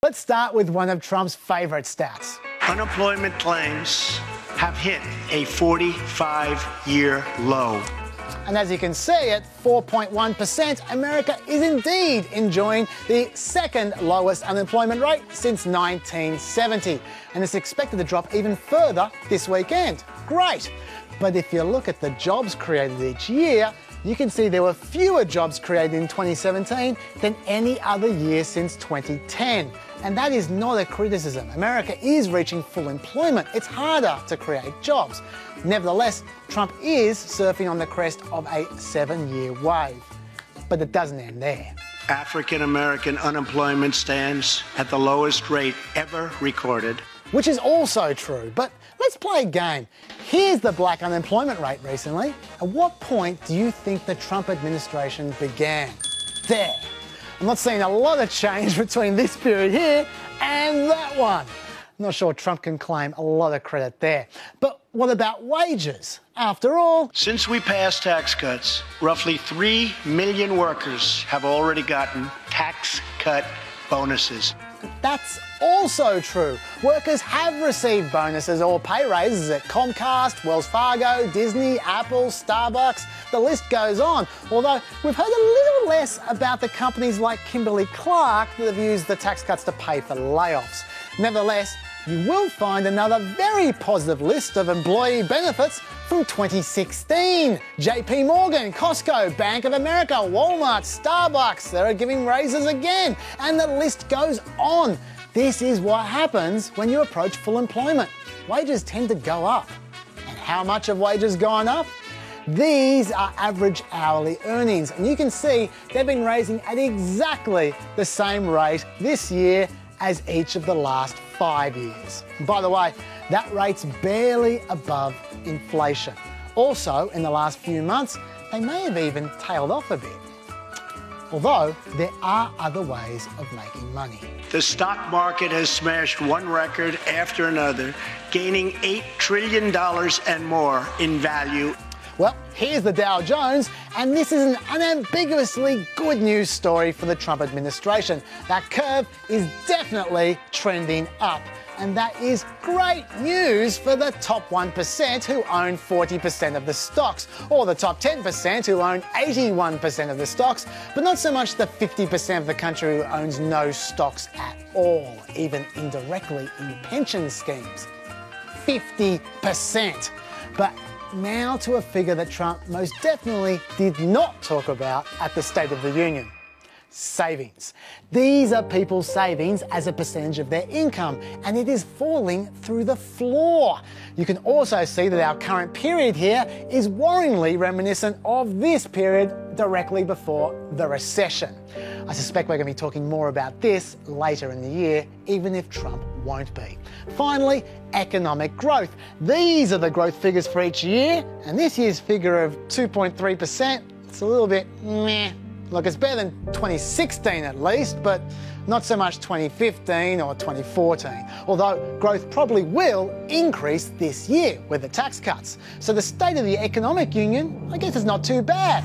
Let's start with one of Trump's favourite stats. Unemployment claims have hit a 45-year low. And as you can see, at 4.1%, America is indeed enjoying the second lowest unemployment rate since 1970. And it's expected to drop even further this weekend. Great! But if you look at the jobs created each year, you can see there were fewer jobs created in 2017 than any other year since 2010. And that is not a criticism. America is reaching full employment. It's harder to create jobs. Nevertheless, Trump is surfing on the crest of a 7-year wave. But it doesn't end there. African American unemployment stands at the lowest rate ever recorded. Which is also true, but let's play a game. Here's the black unemployment rate recently. At what point do you think the Trump administration began? There. I'm not seeing a lot of change between this period here and that one. I'm not sure Trump can claim a lot of credit there. But what about wages? After all, since we passed tax cuts, roughly 3 million workers have already gotten tax cut bonuses. That's also true. Workers have received bonuses or pay raises at Comcast, Wells Fargo, Disney, Apple, Starbucks. The list goes on. Although we've heard a little less about the companies like Kimberly-Clark that have used the tax cuts to pay for layoffs. Nevertheless, you will find another very positive list of employee benefits from 2016. JP Morgan, Costco, Bank of America, Walmart, Starbucks, they're giving raises again. And the list goes on. This is what happens when you approach full employment. Wages tend to go up. And how much have wages gone up? These are average hourly earnings. And you can see they've been raising at exactly the same rate this year as each of the last 5 years. And by the way, that rate's barely above inflation. Also, in the last few months, they may have even tailed off a bit. Although, there are other ways of making money. The stock market has smashed one record after another, gaining $8 trillion and more in value. Well, here's the Dow Jones, and this is an unambiguously good news story for the Trump administration. That curve is definitely trending up, and that is great news for the top 1% who own 40% of the stocks, or the top 10% who own 81% of the stocks, but not so much the 50% of the country who owns no stocks at all, even indirectly in pension schemes. 50%. But now to a figure that Trump most definitely did not talk about at the State of the Union. Savings. These are people's savings as a percentage of their income, and it is falling through the floor. You can also see that our current period here is worryingly reminiscent of this period directly before the recession. I suspect we're going to be talking more about this later in the year, even if Trump won't be. Finally, economic growth. These are the growth figures for each year, and this year's figure of 2.3%, it's a little bit meh. Look, it's better than 2016 at least, but not so much 2015 or 2014. Although growth probably will increase this year with the tax cuts. So the State of the Economic Union, I guess, is not too bad.